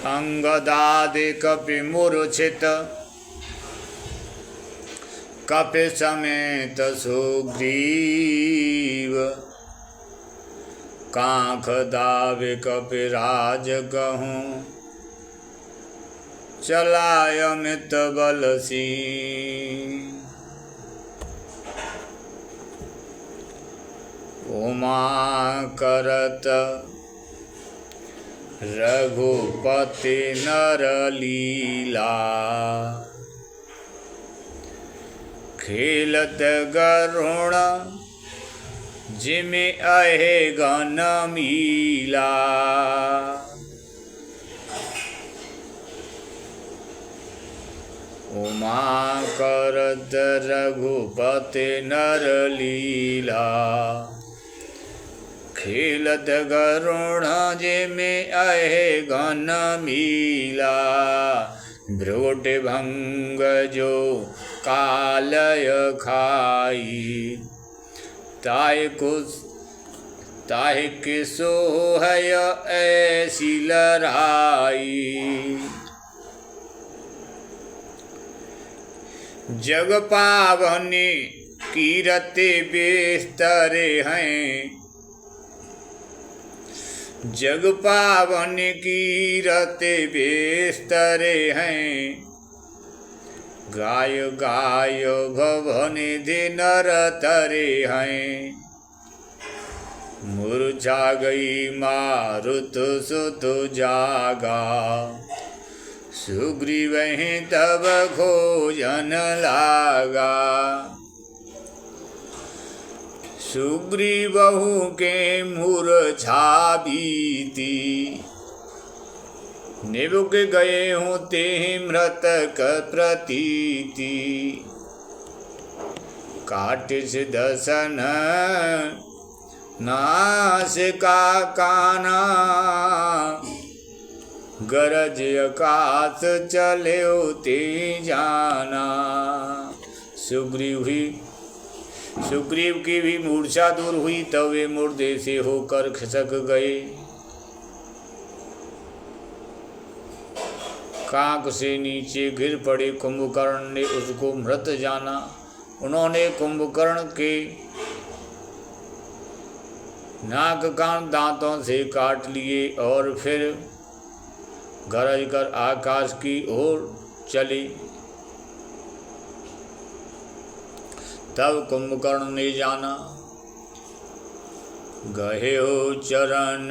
अंगदादि कपि मूर्छित कपि समेत सुग्रीव कांख दावे कपि राज कहूँ चलाय अमित बल सिंह। उमा करत रघुपति नर लीला खेलत गरुण जिमि अहे गन मीला। उमा करत रघुपति नर लीला खेलत गरुण जिमि अहे गन मीला। भ्रुट भंग जो कालय खाई ताहि कि सोहय ऐसी लड़ाई। जग पावनी कीरति बिस्तरे हैं जग पावन कीरति बिस्तरे हैं। गाय गाय भवनिधि नर तरे हैं। मूर्छा गई मारुत सुत जागा सुग्रीव तब खोजन लागा। सुग्रीवहु के मूर्छा बीती निबुक गए हूँ ते मृतक प्रतीति। काटिस दसन नासिका काना गरज आकाश चले ते जाना। सुग्रीव की भी मूर्छा दूर हुई तब वे मुर्दे से होकर खिसक गए। कांख से नीचे गिर पड़े। कुंभकर्ण ने उसको मृत जाना। उन्होंने कुंभकर्ण के नाक कान दांतों से काट लिए और फिर गरज कर आकाश की ओर चले। तब कुंभकर्ण ने जाना गहे हो चरण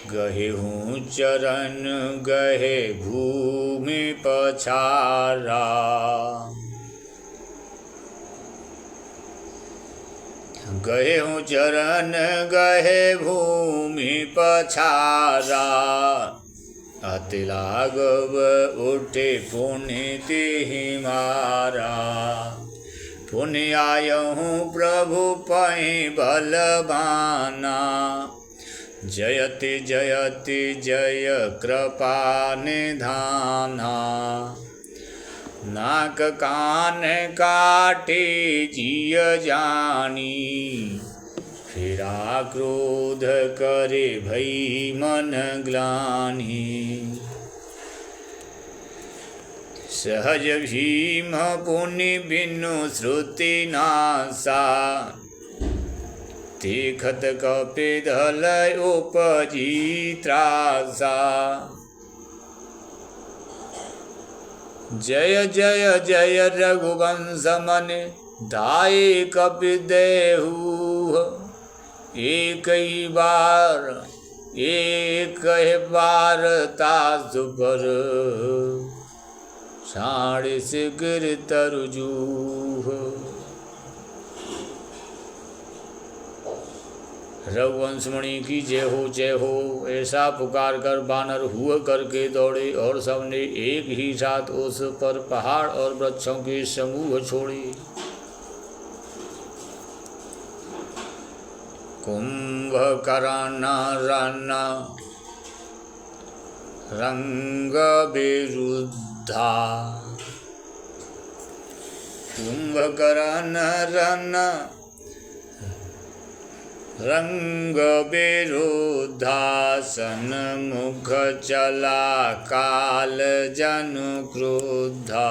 गहे हूँ चरण गहे भूमि पछारा। गहे हूँ चरण गहे भूमि पछारा। अति लागव उठे पुण्य तेहि मारा। पुण्य आयहूँ प्रभु पहि बलवाना। जयति जयति जय कृपा निधाना। नाक कान काटे जिय जानी। फिरा क्रोध करे भई मन ग्लानि। सहज भीम पुनि बिनु श्रुति नासा। देखत कपिदल उपजी त्रासा। जय जय जय रघुवंश मन दाये कपिदेहु। एक ही बार तासु पर साढ़े से गिर तरजूह। रघुवंशमणि की जय हो ऐसा पुकार कर बानर हुआ करके दौड़े और सबने एक ही साथ उस पर पहाड़ और वृक्षों के समूह छोड़े। कुंभकर्ण रंग विरुद्धा। कुंभकर्ण रंग विरुद्धा सन्मुख चला काल जनु क्रुद्धा।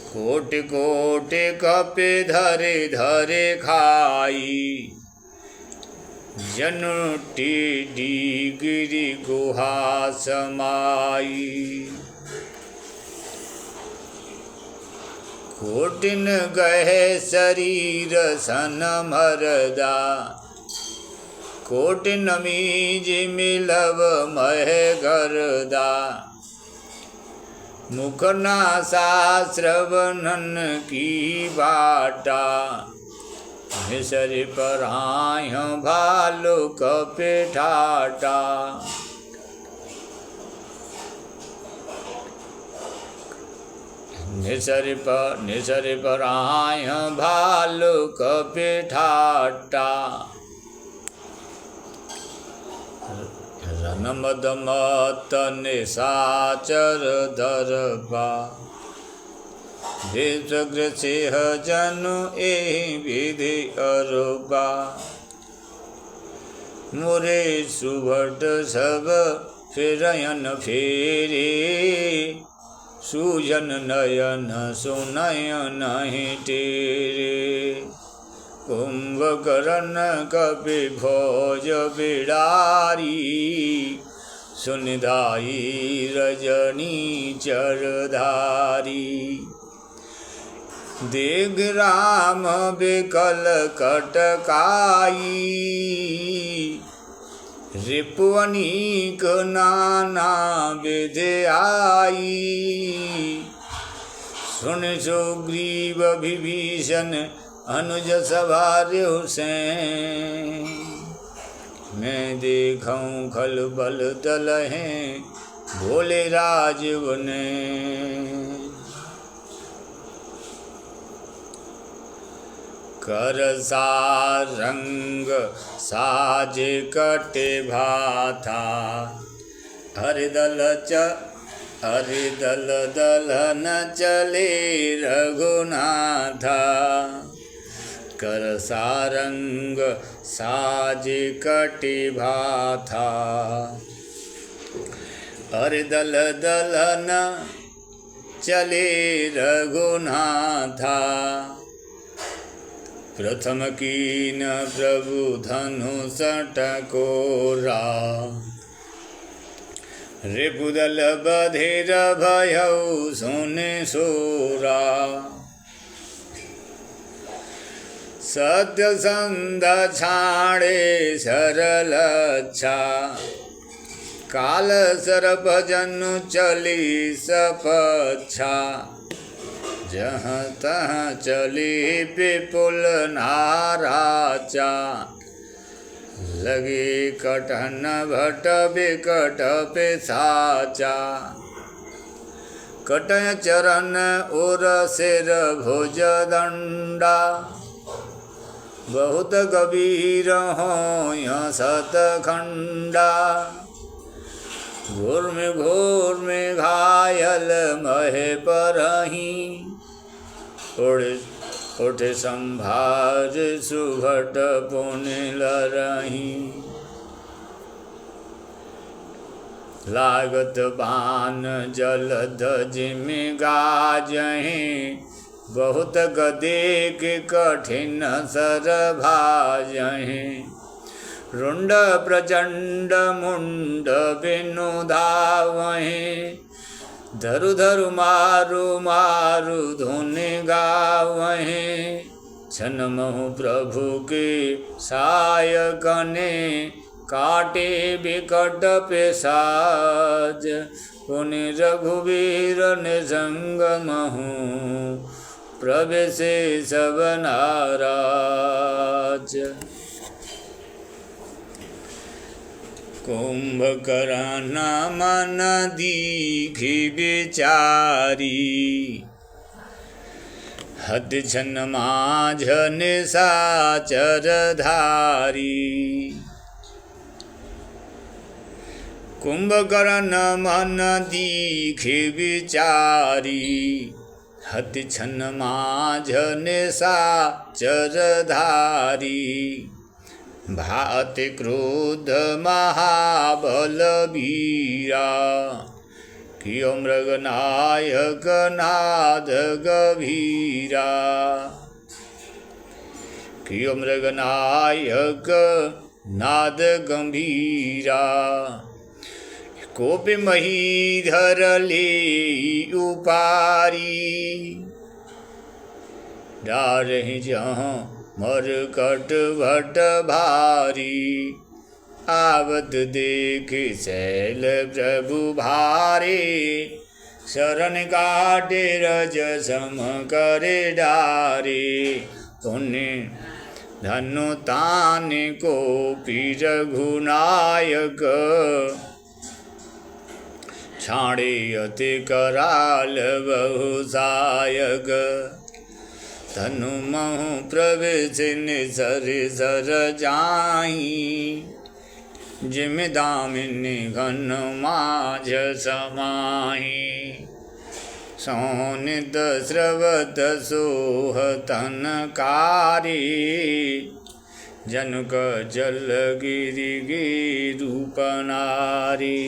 कोटि कोटि कपि धरे धरे खाई जनुटी गिरि गुहा समाई। कोटिन गहे शरीर सन मरदा कोटिन मीज मिलव मह गरदा। मुख नासा श्रवणन की बाटा मिसरि पराय भालु कपि ठाटा। निसरि पराय भालु कपि ठाटा। रन मद मत निशाचर दरबा विषगृह जनु एहि विधि अरुबा। मुरे सुभट सब फिरयन फेरे सूजन नयन सुनय नहीं टेरे। कुंभकर्ण कपि भोज बिडारी सुनिधाई रजनी चरधारी। देख राम बिकल कटकाई रिपुअनीक नाना विधि आई। सुन सुग्रीव विभीषण अनुज सवार्य हुसैन। मैं देखूं खल बल दल हैं भोले राजीव ने। कर सारंग साज कटे भाथा हरिदल दल न चले रघुनाथा। कर सारंग साज कटे भाथा हरिदल दल न चले रघुनाथा। प्रथम कीन प्रभु धनु सटकोरा रिपुदल बधिर भयउ सुने सोरा। सत्य संद छाड़े सरल अच्छा काल सर्प जनु चली सपच्छा। जहाँ तहाँ चली विपुल नाराचा लगी कटन भट बिकट पिशाचा। कटय चरण उर सिर भुज दंडा बहुत गंभीर हो सतखंडा। घोर में घायल महे परही उठ संभार सुभट पुनि लरही। लागत बान जलद जिमि गाजहि बहुत गदे के कठिन सर भाजहि। रुंड प्रचंड मुंड बिनु धावहि धरु धरु मारु मारु धुनि गावहि। छनमहु प्रभु के सायकने काटे बिकट पिशाच पुनि रघुवीर निसंग महु प्रवेशे सब नाराज। कुंभकर्ण मन दीघि विचारी हद छन माझ निशाचर धारी। कुंभकर्ण मन दीघि विचारी हति छन्न माझ निशाचरधारी भाति क्रोध महाबल वीरा कियो मृगनायक नाद गभीरा कियो मृगनायक नाद गंभीरा कोपि महीधर ले उपारी डारहि जहाँ मरकट भट भारी आवत देख शैल प्रभु भारे शरण काटे रज सम करे डारे पुण्य धनु तान को पीर रघुनायक छाड़े अति कराल बहुसायक तनु महु प्रवेश निसर सर जाई जिम दामिनी घन माझ समाही सोनित स्रवत सोह तनकारी जनक जल गिरि रूप नारी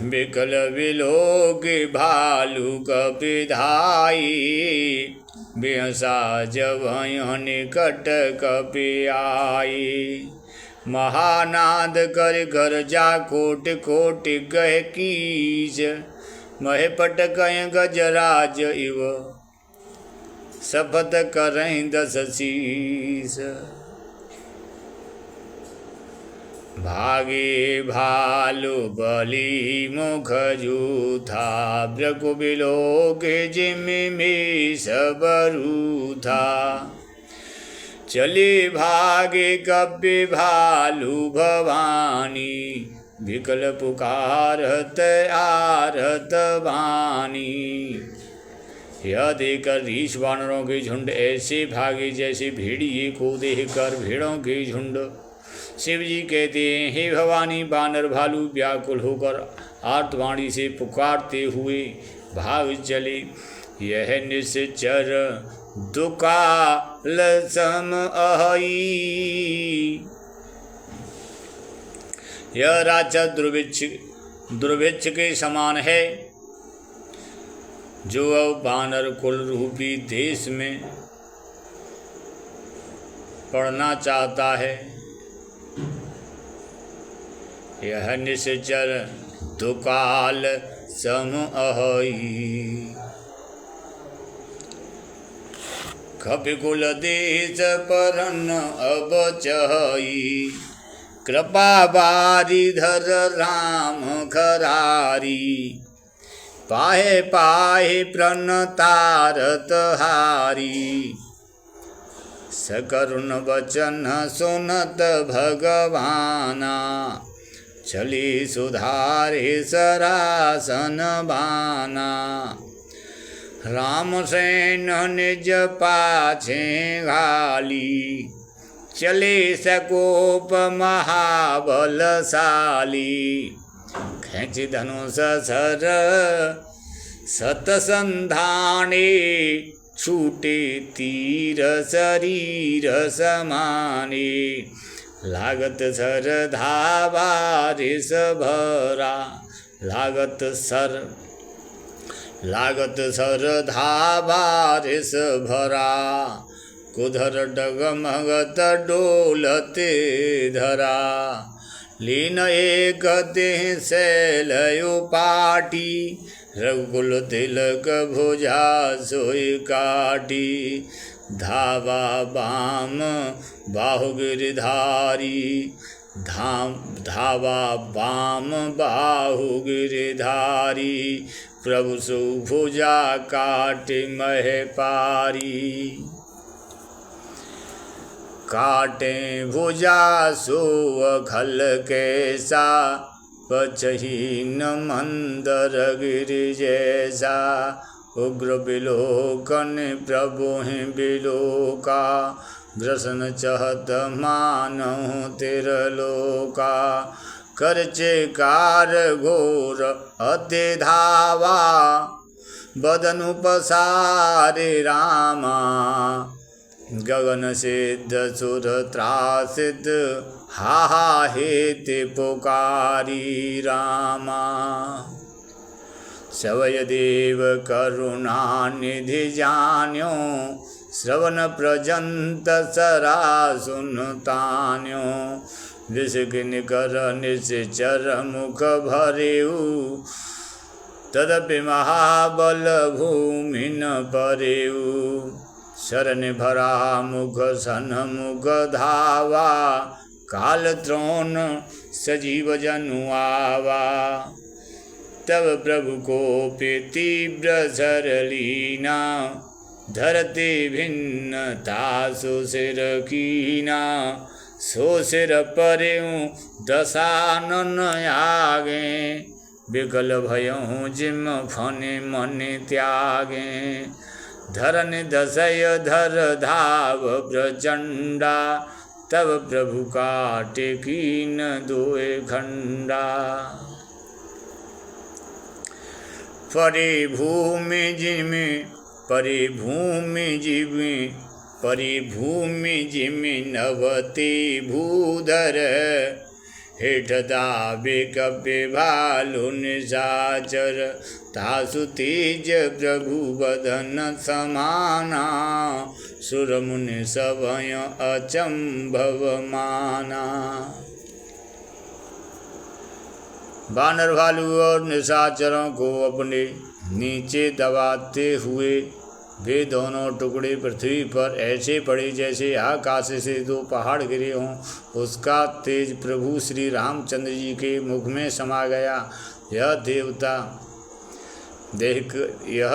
बिकल विलोक भालू कपिधाई बेहसा जब निकट कपि आई महानाद कर कर जा कोट कोट गह कीज महे पटकय गजराज इव शपथ करहीं 10 शीस भागे भालू बलि मुख जूथा ब्रकु बिलोक जिमि में सबरूथा चले भागे कपि भालू भवानी विकल पुकारत आरत वाणी यह देखकर रीछ वानरों के झुंड ऐसे भागे जैसे भेड़िए को देख कर भेड़ों के झुंड। शिव जी कहते हैं, हे भवानी, बानर भालू व्याकुल होकर आर्तवाणी से पुकारते हुए भाग चले। यह निश्चर दुकाल सम अहई, यह राजा दुर्भिक्ष के समान है, जो अब बानर कुल रूपी देश में पड़ना चाहता है। यह निश्चर दुकाल सम अहई, कपिकुल देश परन अब चहई, कृपा बारी धर राम खरारी, पाहे पाहे प्रणतारत हारी, सकरुण वचन सुनत भगवाना, चली सुधारे सरासन बाना, राम सेन निज पाछे घाली, चले सकोप महाबलशाली, खेच धनुष सर सतसंधाने, छूटे तीर शरीर समाने, लागत सर धावा रिस भरा, लागत सर धावा रिस भरा, कुधर डगमगत डोलते धरा, लीन एक देह शैलयो पाटी, रघुकुल तिलक भुजा सोई काटी, धावा बाम बाहु गिरिधारी, धावा बाम बाहु गिरिधारी, प्रभु सुभुजा काटे मह पारी, काटे भुजा सो खल कैसा, पचहीन मंदर गिरि जैसा, उग्र बिलोकन प्रभु हैं बिलोका, ग्रसन चहत मानहु तिरलोका, करचे कार घोर अति धावा, बदनु पसारे रामा गगन सिद्ध सुर त्रासित हा हेते पुकारी रामा सवय देव करुणा निधि जान्यो श्रवण प्रजंत सरा सुनतान्यो विषकिन कर निश्चर मुख भरेऊ तदपि महाबल भूमि न परेऊ शरण भरा मुख सन्मुख धावा काल त्रोण सजीव जनु आवा तब प्रभु को तीव्र सरलीना धरती भिन्नता सुशिर कीना सो सिर परेऊ दशानन आगे विकल भयऊँ जिम फने मन त्यागे धरन दशय धर धाव प्रचंडा तब प्रभु काटे कीन दोए खंडा परिभूमि जिमि नवती भूधर हेठ दाबे कपे भालु निशाचर तासु तेज प्रभु बदन समाना सुर मुनि सभय अचंभव माना। बानर भालू और निशाचरों को अपने नीचे दबाते हुए वे दोनों टुकड़े पृथ्वी पर ऐसे पड़े जैसे आकाश से दो पहाड़ गिरे हों। उसका तेज प्रभु श्री रामचंद्र जी के मुख में समा गया। यह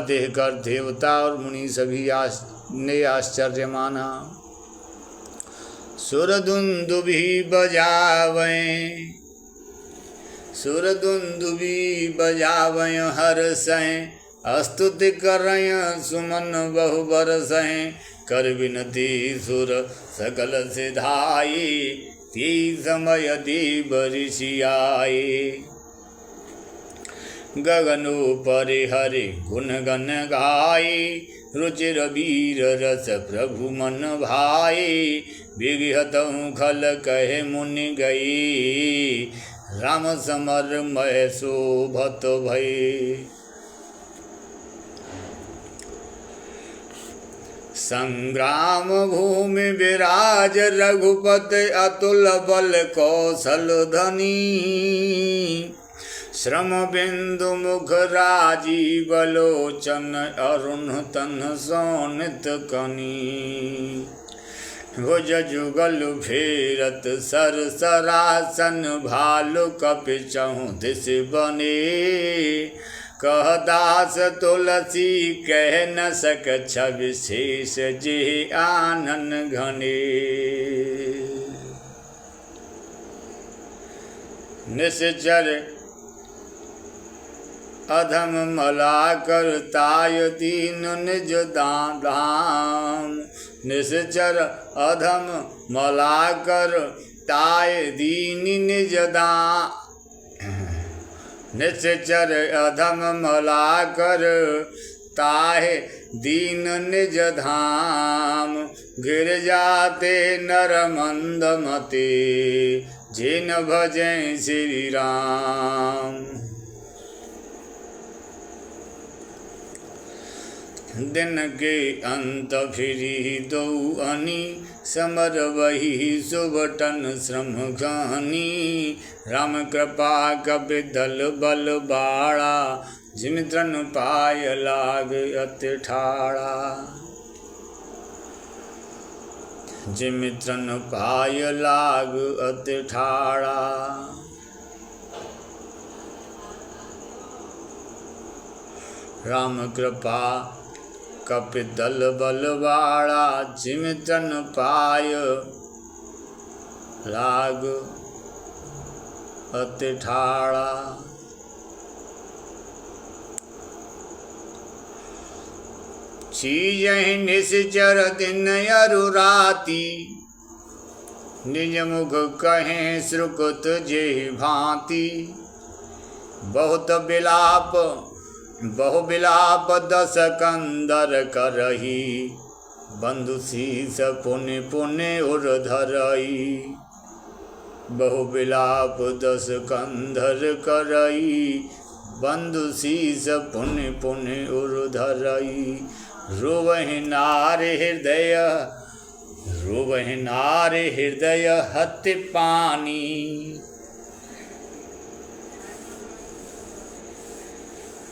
देखकर देवता और मुनि सभी ने आश्चर्य माना। सुरदुंदुभि बजावय हर्षय स्तुति करय सुमन बहु बरसय कर विनती सुर सकल सिधाई ती समय देव ऋषि आए। गगनो परे हरि गुण गण गाये रुचिर वीर रस प्रभु मन भाए विघतहु खल कहे मुनि गई राम समर मय शोभत भई। संग्राम भूमि विराज रघुपति अतुल बल कौशल धनी श्रम बिंदु मुख राजीव लोचन अरुण तन सोनित कनी भुज जुगल फेरत सर सरासन भालु कपि चहु दिस बने कह दास तुलसी कह न सक विशेष जे आनन घने। निश्चर अधम मला कर ताय दीन निज धाम निश्चर अधम मला कर ताय दीन निज धाम निश्चर अधम मला कर ताहे दीन निज धाम गिर जाते नर मंद मते जिन भजें श्री राम। दिन के अंत फिरी दो अनी समर वही सुबटन श्रम घनी राम कृपा कपि दल बल बाड़ा जिमित्रन पाय लाग अति ठाड़ा जिमित्रन पाय लाग अति ठाड़ा। राम कृपा कपि दल बलवाड़ा जिमित्रन पाय लाग अति ठाड़ा। चीजहि निश्चर दिन अरु राति निज मुख कहें श्रुकुत जे भांति बहुत बिलाप बहु विलाप दस कंदर करही, बंधु शीस पुण्य पुण्य उर धरई। बहु विलाप दस कंधर करई, बंधु शीस पुण्य पुण्य उर धरई। रोवहि नार हृदय हति पानी,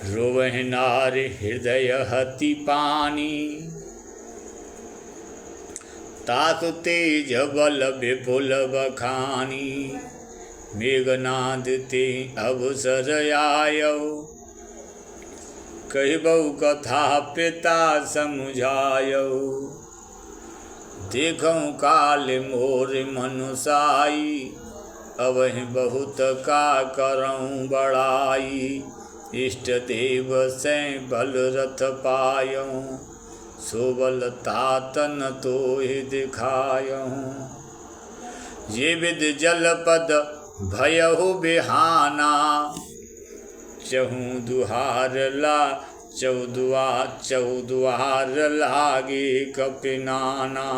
रोवहि नार हृदय हति पानी। तासु तेज बल विपुल बखानी, मेघनाद ते अवसर आयो। कहिबहु कथा पिता समुझायो, देखऊँ काल मोर मनुसाई। अवहि बहुत का करऊँ बड़ाई, इष्ट देव से बल रथ पायऊँ। सो बल तातन तोहि दिखायऊँ। ये विद जलपद भयहु बिहाना, चौदुआर लागे कपि नाना।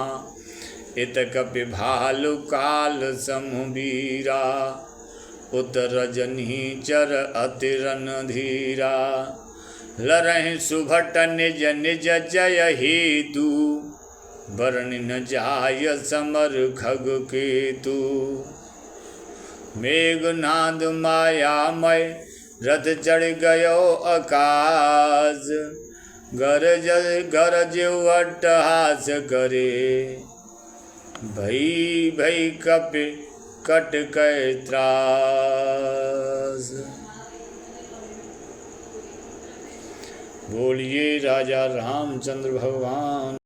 इत कपि भालु काल समुबीरा, उत रजनीचर अति रणधीरा। लरहि सुभट निज निज जय हेतु, बरनि न जाय समर खग केतु। मेघनाद मायामय रथ चढ़ गयो आकाश, गरज अट्टहास करे। भई कपि कट कै त्रास। बोलिए राजा रामचंद्र भगवान।